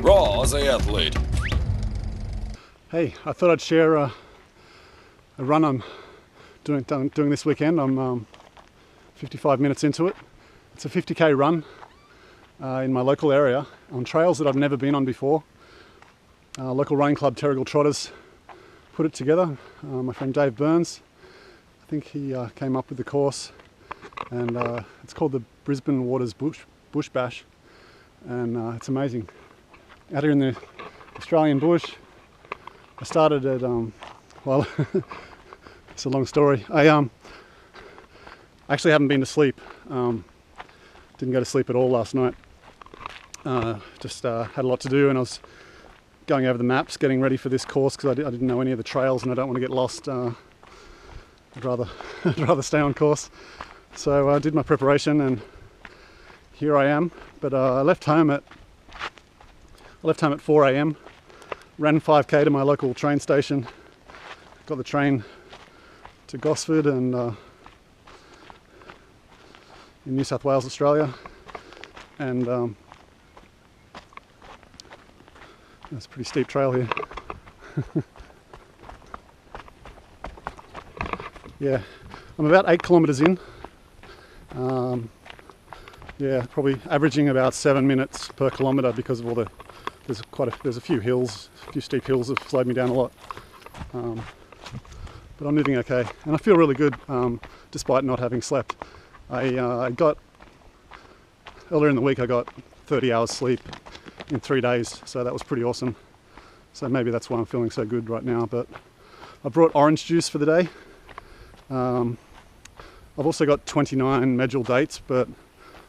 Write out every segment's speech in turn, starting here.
Raw Aussie athlete. Hey, I thought I'd share a run I'm doing this weekend. I'm 55 minutes into it. It's a 50k run in my local area on trails that I've never been on before. Local running club Terrigal Trotters put it together. My friend Dave Burns, I think he came up with the course, and it's called the Brisbane Waters Bush Bash, and it's amazing. Out here in the Australian bush, I started at, well, it's a long story. I actually haven't been to sleep. Didn't go to sleep at all last night. Just had a lot to do, and I was going over the maps, getting ready for this course because I didn't know any of the trails and I don't want to get lost. I'd rather stay on course. So I did my preparation and here I am. But I left home at 4 a.m. Ran 5k to my local train station. Got the train to Gosford and in New South Wales, Australia. And it's a pretty steep trail here. Yeah, I'm about 8 kilometres in. Yeah, probably averaging about 7 minutes per kilometre because of all the, there's a few hills, a few steep hills that have slowed me down a lot. But I'm moving okay, and I feel really good despite not having slept. I got, earlier in the week I got 30 hours sleep in 3 days, so that was pretty awesome. So maybe that's why I'm feeling so good right now. But I brought orange juice for the day. I've also got 29 medjool dates, but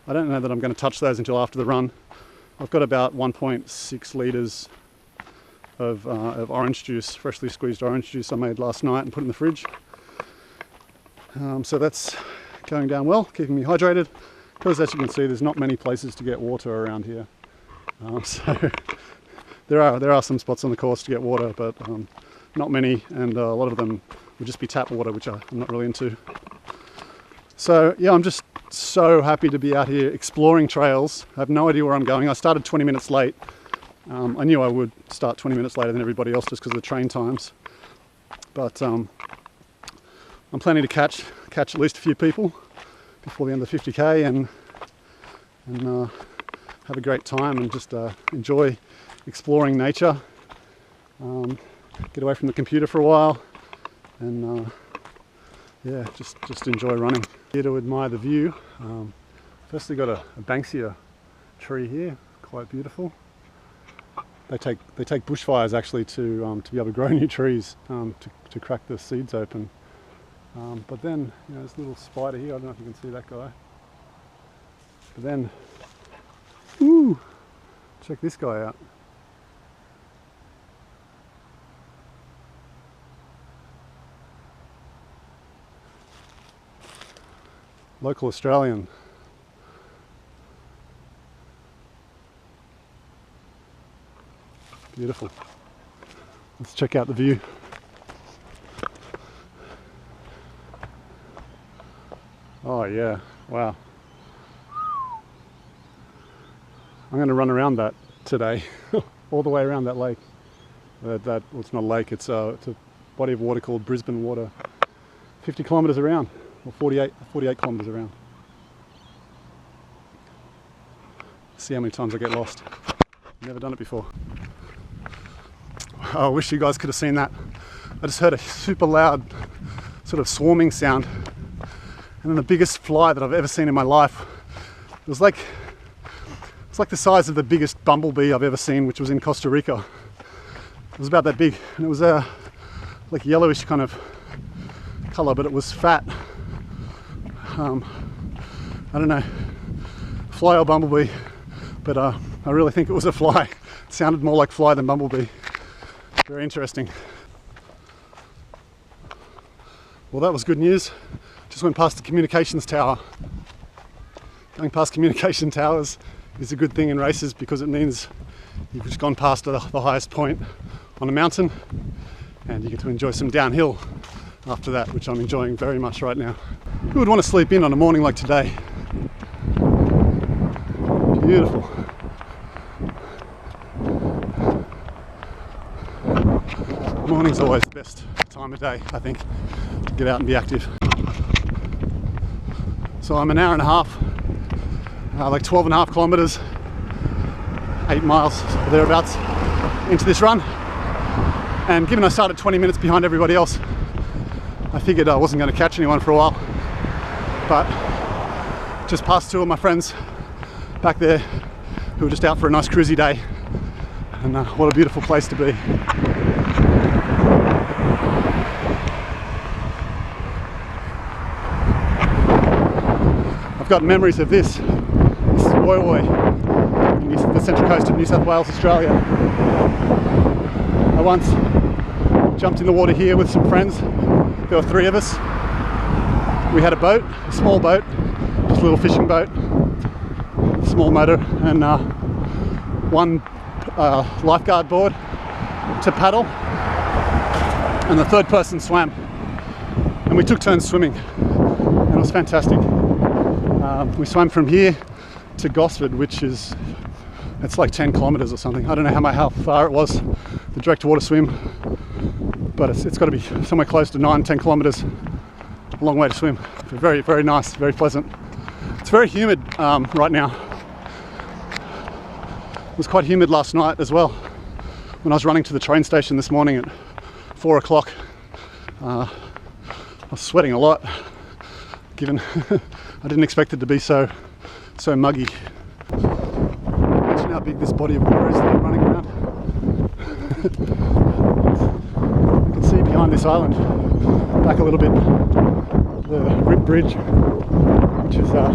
I don't know that I'm going to touch those until after the run. I've got about 1.6 litres of orange juice, freshly squeezed orange juice I made last night and put in the fridge. So that's going down well, keeping me hydrated, because as you can see there's not many places to get water around here. So there are some spots on the course to get water, but not many, and a lot of them would just be tap water, which I'm not really into. So yeah, I'm just so happy to be out here exploring trails. I have no idea where I'm going. I started 20 minutes late. I knew I would start 20 minutes later than everybody else just because of the train times. But I'm planning to catch at least a few people before the end of the 50k and have a great time and just enjoy exploring nature. Get away from the computer for a while and yeah, just enjoy running. Here to admire the view. Firstly got a Banksia tree here, quite beautiful. They take bushfires actually to be able to grow new trees, to crack the seeds open. But then, you know, this little spider here, I don't know if you can see that guy. But then, ooh, check this guy out. Local Australian. Beautiful. Let's check out the view. Oh yeah, wow. I'm going to run around that today, all the way around that lake. Well, it's not a lake, it's a body of water called Brisbane Water. 50 kilometres around, or 48 kilometres around. See how many times I get lost. Never done it before. I wish you guys could have seen that. I just heard a super loud sort of swarming sound, and then the biggest fly that I've ever seen in my life. It's like the size of the biggest bumblebee I've ever seen, which was in Costa Rica. It was about that big, and it was like yellowish kind of colour, but it was fat. I don't know, fly or bumblebee, but I really think it was a fly. It sounded more like fly than bumblebee. Very interesting. Well, that was good news. Just went past the communications tower. Going past communication towers is a good thing in races because it means you've just gone past the highest point on a mountain and you get to enjoy some downhill after that, which I'm enjoying very much right now. Who would want to sleep in on a morning like today? Beautiful. Morning's always the best time of day, I think, to get out and be active. So I'm an hour and a half, like 12.5 kilometers, 8 miles or thereabouts into this run. And given I started 20 minutes behind everybody else, I figured I wasn't going to catch anyone for a while. But just passed 2 of my friends back there who were just out for a nice cruisy day. And what a beautiful place to be. I've got memories of this. This is Woi Woi, in the central coast of New South Wales, Australia. I once jumped in the water here with some friends. There were 3 of us. We had a boat, a small boat, just a little fishing boat, small motor, and 1 lifeguard board to paddle, and the 3rd person swam. And we took turns swimming, and it was fantastic. We swam from here to Gosford, which is, it's like 10 kilometers or something. I don't know how far it was, the direct water swim, but it's got to be somewhere close to 9-10 kilometers. A long way to swim. Very, very nice, very pleasant. It's very humid right now. It was quite humid last night as well. When I was running to the train station this morning at 4 o'clock, I was sweating a lot, given I didn't expect it to be so muggy. Imagine how big this body of water is that I'm running around. You can see behind this island, back a little bit, the Rip Bridge, which is a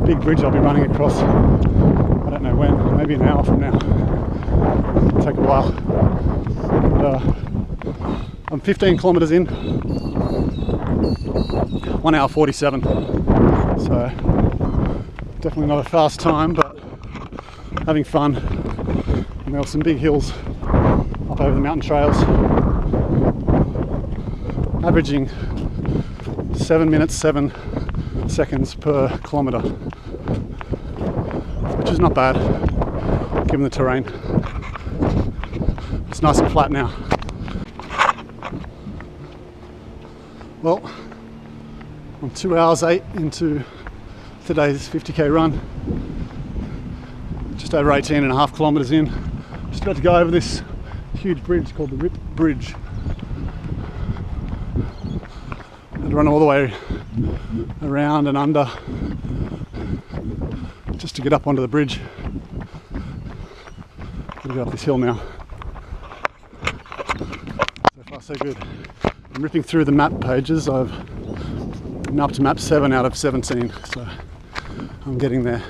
big bridge I'll be running across. I don't know when, maybe an hour from now. It'll take a while. But, I'm 15 kilometers in, 1 hour 47. So definitely not a fast time, but having fun. And there were some big hills up over the mountain trails, averaging 7 minutes 7 seconds per kilometre, which is not bad given the terrain. It's nice and flat now. Well, I'm 2 hours 8 into today's 50k run, just over 18.5 kilometres in. Just about to go over this huge bridge called the Rip Bridge. And run all the way around and under just to get up onto the bridge. Gotta go up this hill now. So far so good. I'm ripping through the map pages. I'm up to map 7 out of 17, so I'm getting there.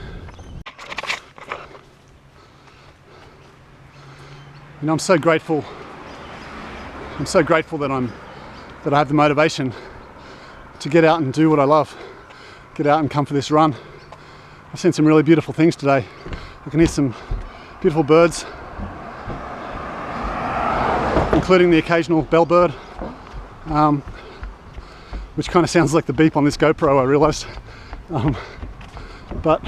You know, I'm so grateful that I have the motivation to get out and do what I love. Get out and come for this run. I've seen some really beautiful things today. I can hear some beautiful birds, including the occasional bellbird, which kind of sounds like the beep on this GoPro, I realised. But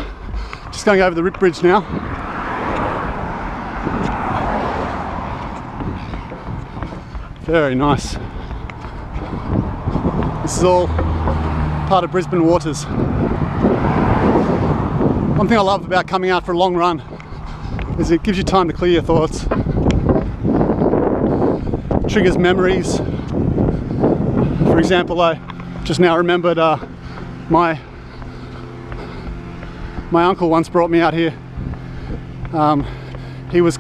just going over the Rip Bridge now. Very nice. This is all part of Brisbane waters. One thing I love about coming out for a long run is it gives you time to clear your thoughts. Triggers memories. For example, I just now remembered my uncle once brought me out here. He was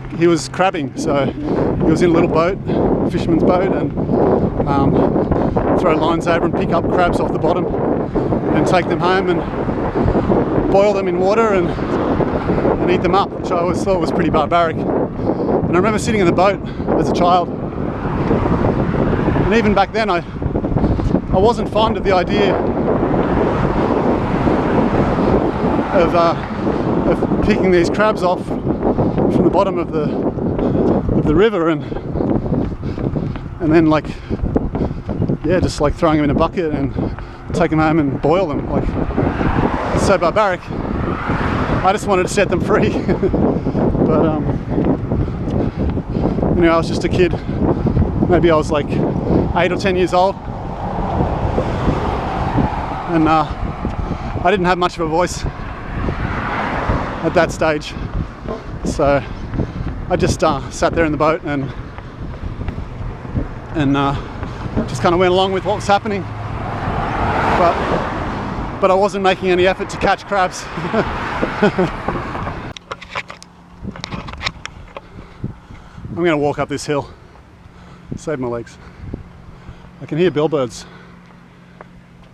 crabbing, so he was in a little boat, a fisherman's boat, and throw lines over and pick up crabs off the bottom and take them home and boil them in water and eat them up, which I always thought was pretty barbaric. And I remember sitting in the boat as a child, and even back then I wasn't fond of the idea of picking these crabs off from the bottom of the river and then just like throwing them in a bucket and take them home and boil them. Like, it's so barbaric. I just wanted to set them free. But anyway, I was just a kid Maybe I was like 8 or 10 years old, and I didn't have much of a voice at that stage, so I just sat there in the boat and just kind of went along with what was happening, but I wasn't making any effort to catch crabs. I'm going to walk up this hill, save my legs. I can hear billbirds.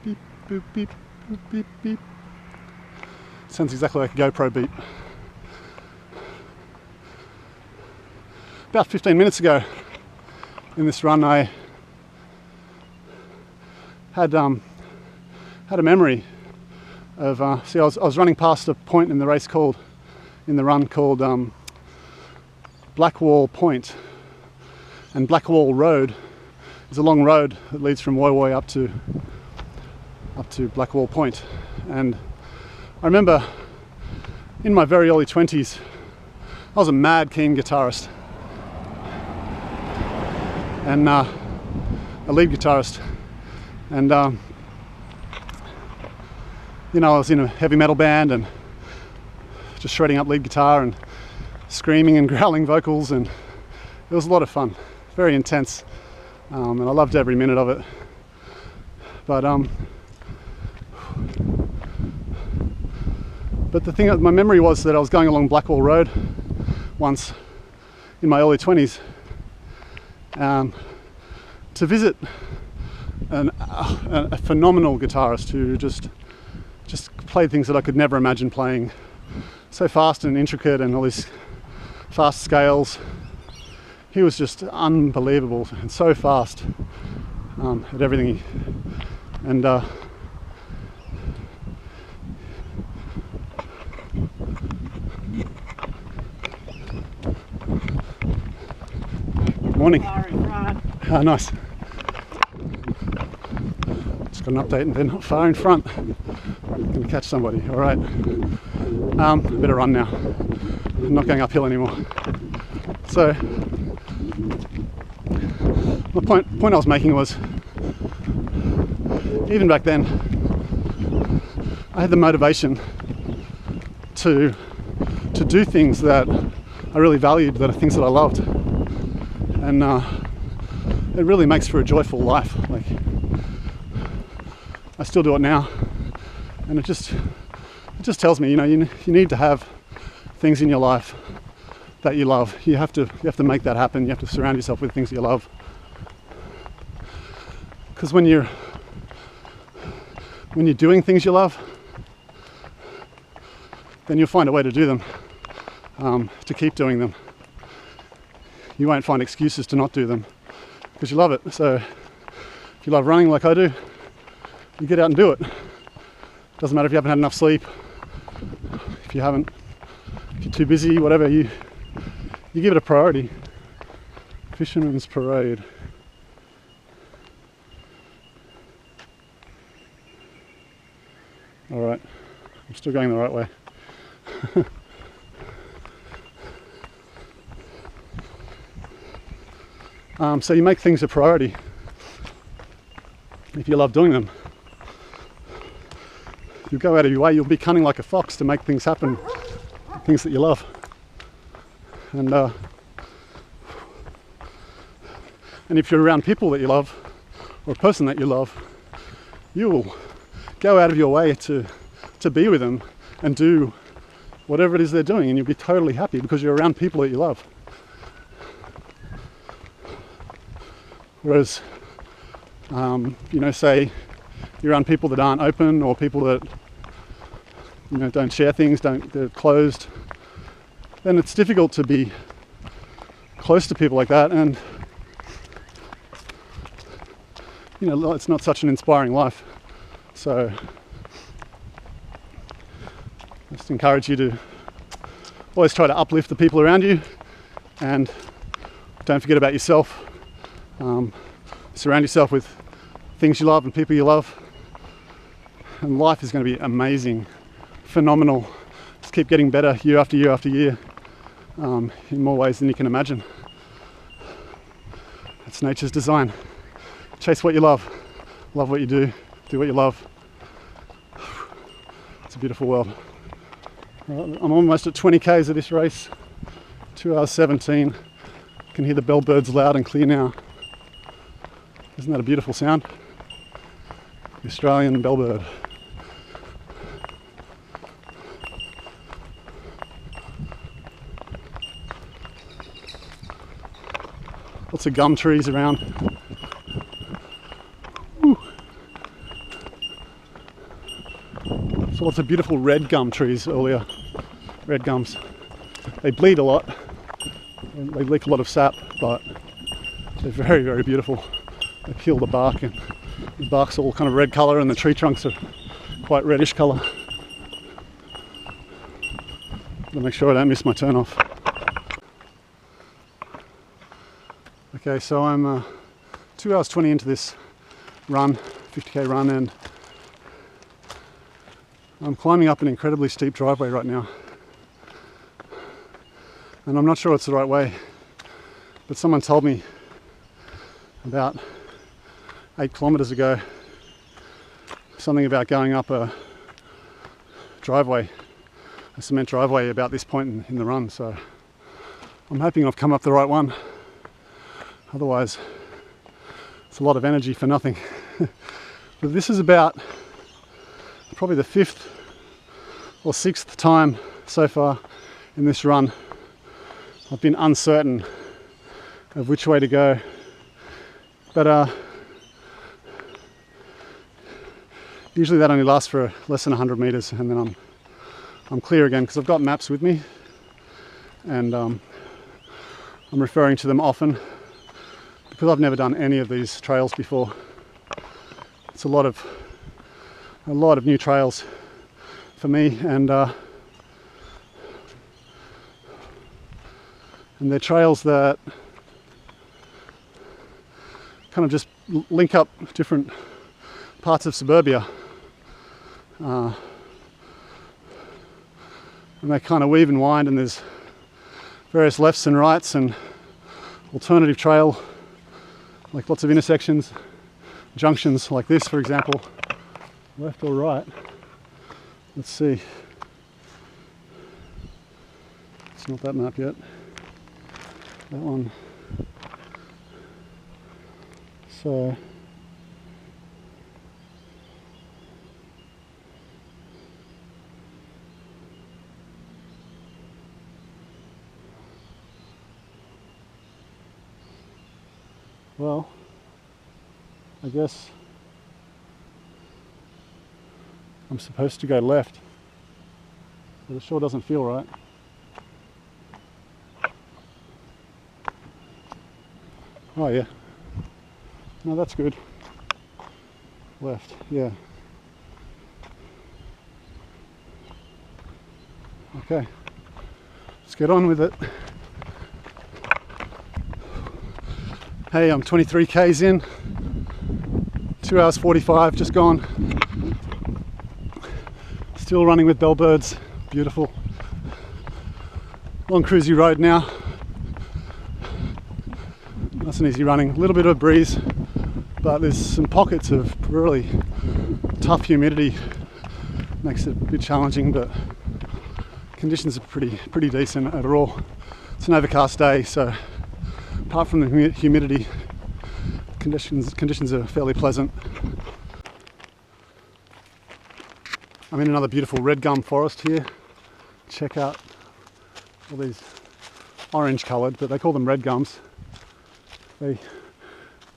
Beep, boop, beep, boop, beep, beep. Sounds exactly like a GoPro beep. About 15 minutes ago in this run, I had a memory of, I was running past a point in the run called Blackwall Point, and Blackwall Road is a long road that leads from Woy Woy up to Blackwall Point. And I remember in my very early 20s, I was a mad keen guitarist and a lead guitarist, and you know, I was in a heavy metal band and just shredding up lead guitar and screaming and growling vocals, and it was a lot of fun, very intense, and I loved every minute of it. But the thing, my memory was that I was going along Blackwall Road once in my early 20s to visit a phenomenal guitarist who just played things that I could never imagine playing, so fast and intricate and all these fast scales. He was just unbelievable and so fast at everything. And morning. Ah, nice. Just got an update, and they're not far in front. I'm going to catch somebody. All right. I better run now. I'm not going uphill anymore. So the point I was making was, even back then, I had the motivation to do things that I really valued, that are things that I loved, and it really makes for a joyful life. Like, I still do it now, and it just tells me, you know, you need to have things in your life that you love. You have to make that happen. You have to surround yourself with things you love, because when you're doing things you love, then you'll find a way to do them, to keep doing them. You won't find excuses to not do them because you love it. So if you love running like I do, you get out and do it. Doesn't matter if you haven't had enough sleep, if you're too busy, whatever, you give it a priority. Fisherman's Parade. All right, I'm still going the right way. So you make things a priority if you love doing them. You'll go out of your way, you'll be cunning like a fox to make things happen, things that you love. And if you're around people that you love, or a person that you love, you will go out of your way to be with them and do whatever it is they're doing, and you'll be totally happy because you're around people that you love. Whereas, you know, say you're around people that aren't open, or people that, you know, don't share things, they're closed, then it's difficult to be close to people like that, and, you know, it's not such an inspiring life. So I just encourage you to always try to uplift the people around you, and don't forget about yourself. Surround yourself with things you love and people you love, and life is going to be amazing, phenomenal. Just keep getting better year after year after year, in more ways than you can imagine. It's nature's design. Chase what you love what you do what you love. It's a beautiful world. I'm almost at 20 k's of this race, 2 hours 17. You can hear the bellbirds loud and clear now. Isn't that a beautiful sound? The Australian bellbird. Lots of gum trees around. Woo. So lots of beautiful red gum trees earlier. Red gums. They bleed a lot. They leak a lot of sap, but they're very, very beautiful. They peel the bark, and the bark's all kind of red colour, and the tree trunks are quite reddish colour. Gotta make sure I don't miss my turn off. Okay, so I'm 2 hours 20 into this run, 50k run, and I'm climbing up an incredibly steep driveway right now. And I'm not sure it's the right way, but someone told me about 8 kilometers ago something about going up a driveway, a cement driveway about this point in the run, so I'm hoping I've come up the right one. Otherwise, it's a lot of energy for nothing. But this is about probably the 5th or 6th time so far in this run I've been uncertain of which way to go. But usually that only lasts for less than 100 meters, and then I'm clear again because I've got maps with me, and I'm referring to them often because I've never done any of these trails before. It's a lot of new trails for me, and they're trails that kind of just link up different parts of suburbia, and they kind of weave and wind, and there's various lefts and rights and alternative trail, like lots of intersections, junctions like this, for example, left or right. Let's see, it's not that map yet, that one. So well, I guess I'm supposed to go left, but it sure doesn't feel right. Oh yeah, no, that's good. Left, yeah. Okay, let's get on with it. Hey, I'm 23 k's in, 2 hours 45 just gone. Still running with bellbirds, beautiful. Long cruisy road now. Nice and easy running, a little bit of a breeze, but there's some pockets of really tough humidity. Makes it a bit challenging, but conditions are pretty decent overall. It's an overcast day, so apart from the humidity, conditions are fairly pleasant. I'm in another beautiful red gum forest here. Check out all these orange coloured, but they call them red gums. They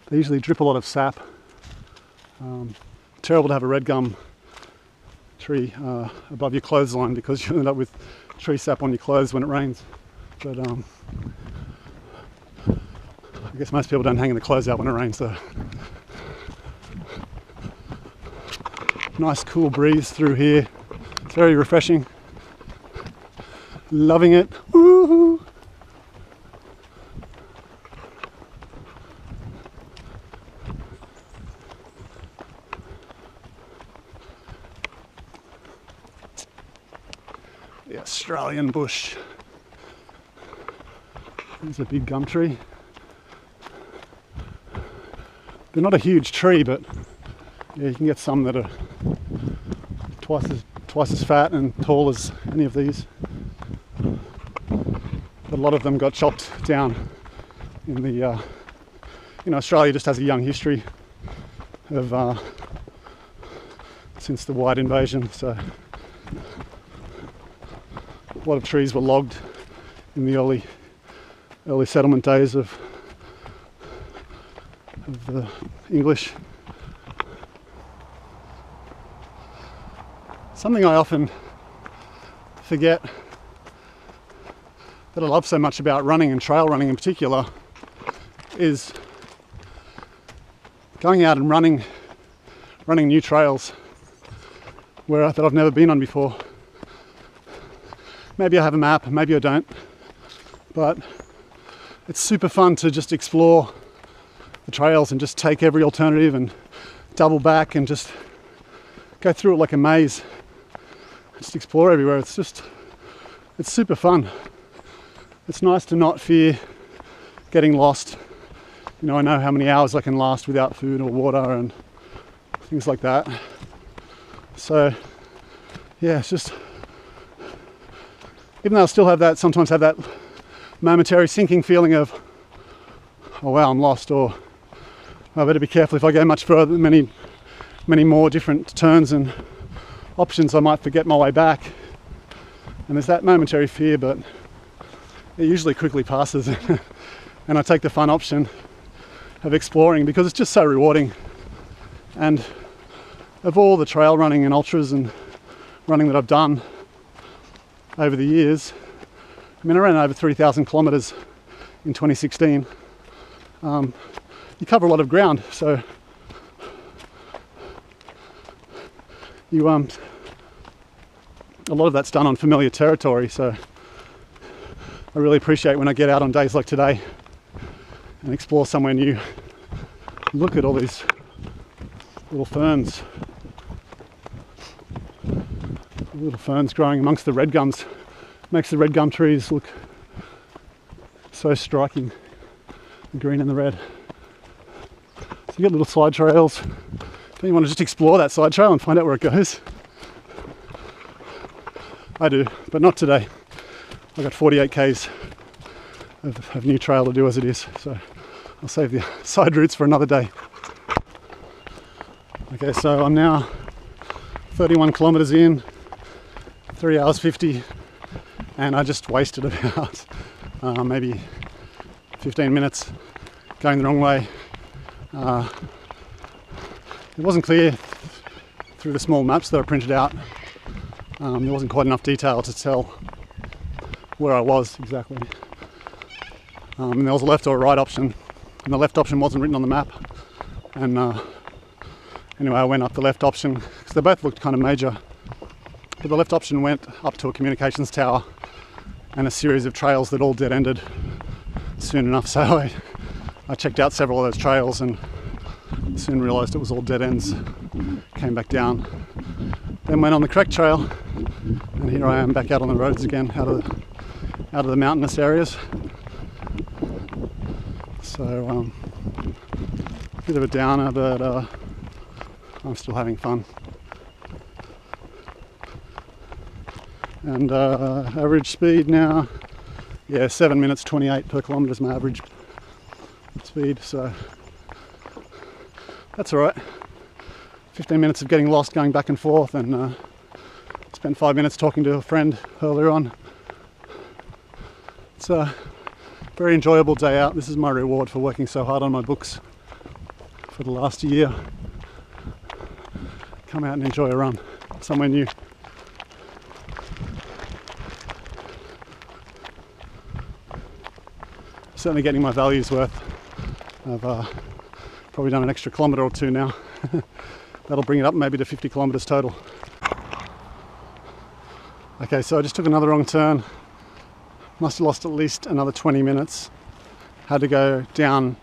usually drip a lot of sap. Terrible to have a red gum tree above your clothesline because you end up with tree sap on your clothes when it rains. But I guess most people don't hang the clothes out when it rains though. Nice cool breeze through here. It's very refreshing. Loving it. Woo-hoo. The Australian bush. There's a big gum tree. They're not a huge tree, but yeah, you can get some that are twice as fat and tall as any of these. But a lot of them got chopped down in the, Australia just has a young history of since the white invasion, so a lot of trees were logged in the early settlement days of the English. Something I often forget that I love so much about running and trail running in particular is going out and running new trails that I've never been on before. Maybe I have a map, maybe I don't, but it's super fun to just explore the trails and just take every alternative and double back and just go through it like a maze. Just explore everywhere. It's super fun. It's nice to not fear getting lost. I know how many hours I can last without food or water and things like that. So yeah, it's just, even though I still sometimes have that momentary sinking feeling of, oh wow, I'm lost, or I better be careful if I go much further, many more different turns and options, I might forget my way back. And there's that momentary fear, but it usually quickly passes and I take the fun option of exploring because it's just so rewarding. And of all the trail running and ultras and running that I've done over the years, I ran over 3,000 kilometers in 2016. You cover a lot of ground, so a lot of that's done on familiar territory, so I really appreciate when I get out on days like today and explore somewhere new. Look at all these little ferns. Little ferns growing amongst the red gums. Makes the red gum trees look so striking. The green and the red. So you get little side trails. Don't you want to just explore that side trail and find out where it goes? I do, but not today. I've got 48 k's of new trail to do as it is, so I'll save the side routes for another day. Okay, so I'm now 31 kilometers in, 3 hours 50, and I just wasted about maybe 15 minutes going the wrong way. It wasn't clear through the small maps that I printed out. There wasn't quite enough detail to tell where I was exactly. And there was a left or a right option, and the left option wasn't written on the map. And anyway, I went up the left option because they both looked kind of major. But the left option went up to a communications tower and a series of trails that all dead-ended soon enough. So I checked out several of those trails and soon realised it was all dead ends. Came back down, then went on the correct trail, and here I am back out on the roads again, out of the mountainous areas. So a bit of a downer, but I'm still having fun. And average speed now, 7 minutes 28 per kilometre is my average speed, so that's alright. 15 minutes of getting lost going back and forth, and spent 5 minutes talking to a friend earlier on. It's a very enjoyable day out. This is my reward for working so hard on my books for the last year. Come out and enjoy a run somewhere new. Certainly getting my value's worth. I've probably done an extra kilometre or two now. That'll bring it up maybe to 50 kilometres total. Okay, so I just took another wrong turn. Must have lost at least another 20 minutes. Had to go down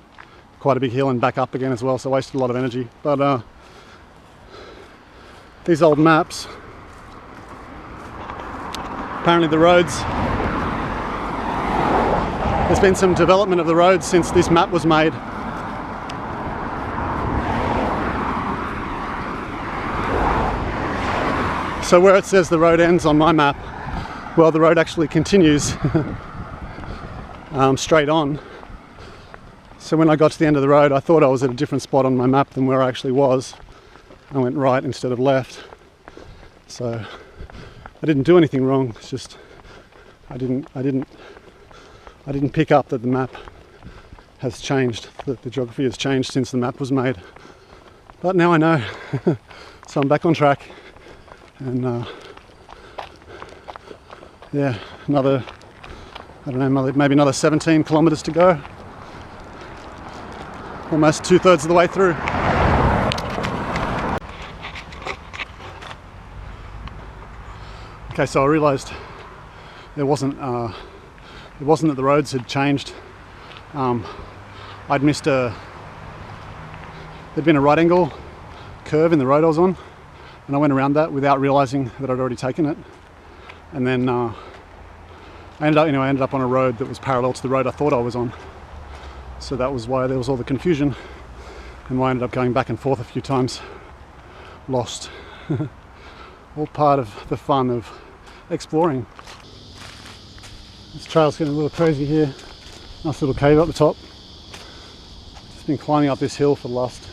quite a big hill and back up again as well, so I wasted a lot of energy. But these old maps, apparently the roads, there's been some development of the roads since this map was made. So where it says the road ends on my map, well, the road actually continues straight on. So when I got to the end of the road, I thought I was at a different spot on my map than where I actually was. I went right instead of left. So I didn't do anything wrong. It's just I didn't pick up that the map has changed, that the geography has changed since the map was made. But now I know. So I'm back on track, and yeah, another, I don't know, maybe another 17 kilometers to go. Almost 2/3 of the way through. Okay, so I realised it wasn't that the roads had changed. I'd missed there'd been a right angle curve in the road I was on, and I went around that without realising that I'd already taken it. And then I ended up on a road that was parallel to the road I thought I was on. So that was why there was all the confusion, and why I ended up going back and forth a few times, lost. All part of the fun of exploring. This trail's getting a little crazy here. Nice little cave up the top. Just been climbing up this hill for the last,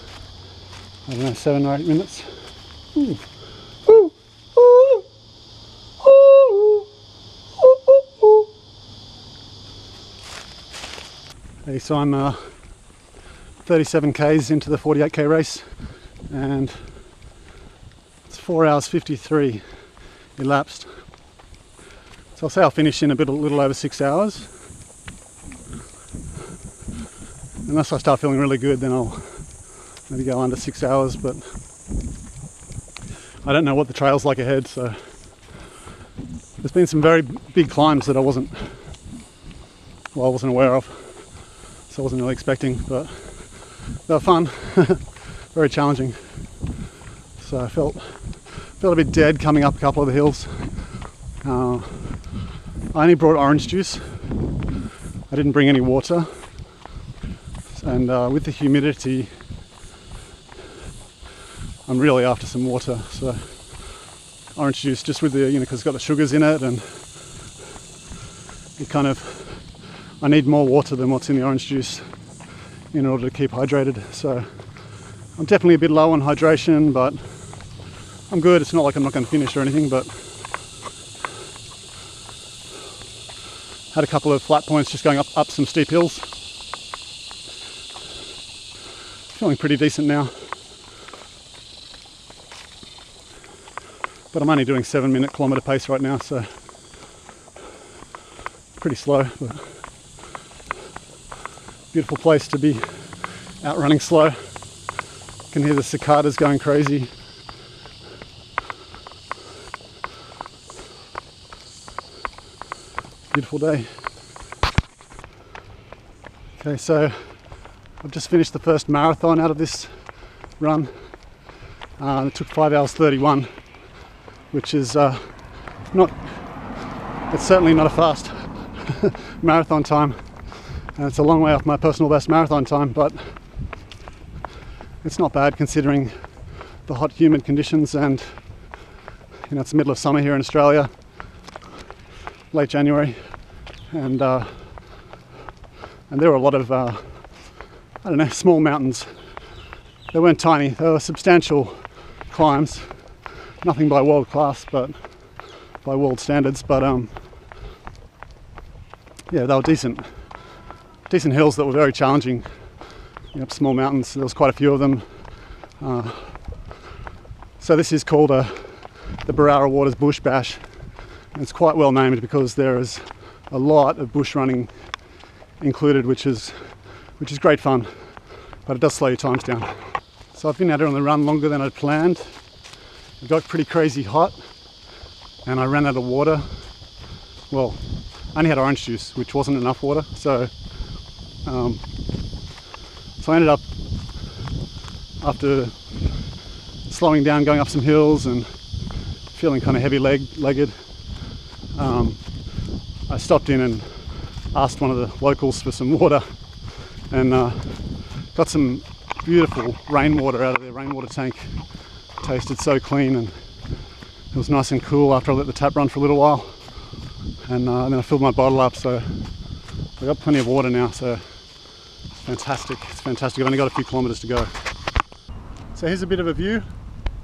I don't know, 7 or 8 minutes. Ooh. Ooh. Ooh. Ooh. Ooh. Okay, so I'm 37 k's into the 48k race, and it's 4 hours 53 elapsed. So I'll say I'll finish in a little over 6 hours. Unless I start feeling really good, then I'll maybe go under 6 hours, but I don't know what the trail's like ahead, so there's been some very big climbs that I wasn't aware of, so I wasn't really expecting, but they were fun. Very challenging. So I felt a bit dead coming up a couple of the hills. I only brought orange juice. I didn't bring any water, and with the humidity, I'm really after some water. So orange juice, just with the, because it's got the sugars in it, and I need more water than what's in the orange juice in order to keep hydrated. So I'm definitely a bit low on hydration, but I'm good. It's not like I'm not going to finish or anything, but had a couple of flat points just going up some steep hills. Feeling pretty decent now. But I'm only doing 7-minute kilometre pace right now, so pretty slow. But beautiful place to be out running slow. Can hear the cicadas going crazy. Beautiful day. Okay, so I've just finished the first marathon out of this run. It took 5 hours 31, which is it's certainly not a fast marathon time, and it's a long way off my personal best marathon time, but it's not bad considering the hot, humid conditions, and it's the middle of summer here in Australia, late January, and there were a lot of small mountains. They weren't tiny, they were substantial climbs, nothing by world class, but by world standards, but yeah, they were decent hills that were very challenging. Small mountains, there was quite a few of them. So this is called the Barara Waters Bush Bash. And it's quite well named because there is a lot of bush running included, which is great fun, but it does slow your times down. So I've been out here on the run longer than I'd planned. It got pretty crazy hot, and I ran out of water. Well, I only had orange juice, which wasn't enough water, so I ended up, after slowing down, going up some hills and feeling kind of heavy-legged, I stopped in and asked one of the locals for some water, and got some beautiful rainwater out of their rainwater tank. Tasted so clean, and It was nice and cool after I let the tap run for a little while, and then I filled my bottle up, so I got plenty of water now, so it's fantastic. It's fantastic. I've only got a few kilometres to go. So here's a bit of a view.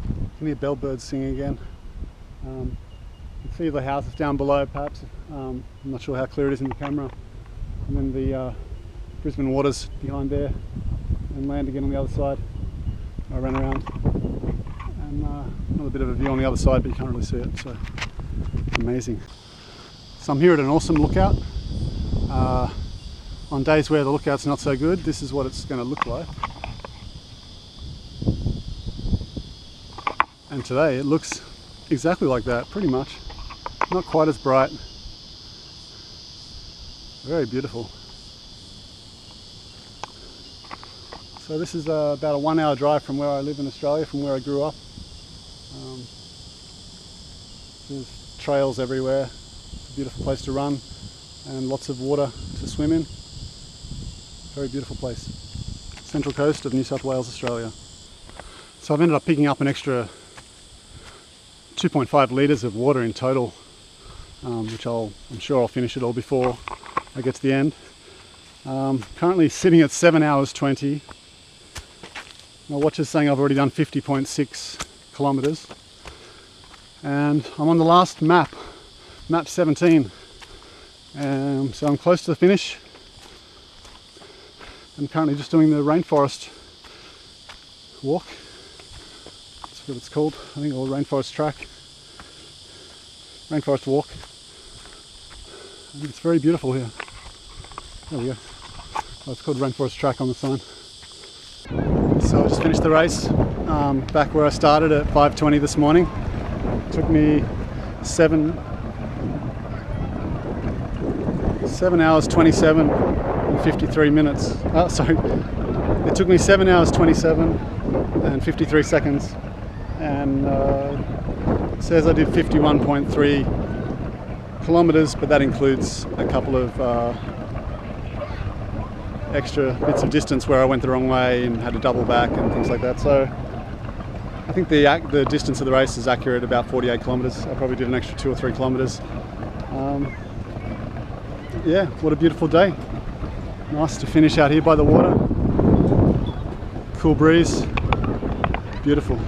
You can hear bellbirds singing again. You can see the houses down below perhaps. I'm not sure how clear it is in the camera. And then the Brisbane waters behind there, and land again on the other side. I ran around, and another bit of a view on the other side, but you can't really see it, so amazing. So I'm here at an awesome lookout. On days where the lookout's not so good, this is what it's going to look like. And today it looks exactly like that, pretty much. Not quite as bright. Very beautiful. So this is about a 1 hour drive from where I live in Australia, from where I grew up. There's trails everywhere. It's a beautiful place to run and lots of water to swim in. Very beautiful place. Central coast of New South Wales, Australia. So I've ended up picking up an extra 2.5 litres of water in total, which I'm sure I'll finish it all before I get to the end. Currently sitting at 7 hours 20. My watch is saying I've already done 50.6 kilometres, and I'm on the last map 17, so I'm close to the finish. I'm currently just doing the rainforest walk. That's what it's called, I think, or rainforest track, rainforest walk. I think it's very beautiful here. There we go. Oh, it's called rainforest track on the sign. So I just finished the race, back where I started at 5:20 this morning. It took me 7 hours 27 and 53 minutes. Oh, sorry. It took me 7 hours 27 and 53 seconds, and it says I did 51.3 kilometres, but that includes a couple of extra bits of distance where I went the wrong way and had to double back and things like that. So I think the distance of the race is accurate, about 48 kilometres. I probably did an extra 2 or 3 kilometres. Yeah, what a beautiful day. Nice to finish out here by the water. Cool breeze. Beautiful.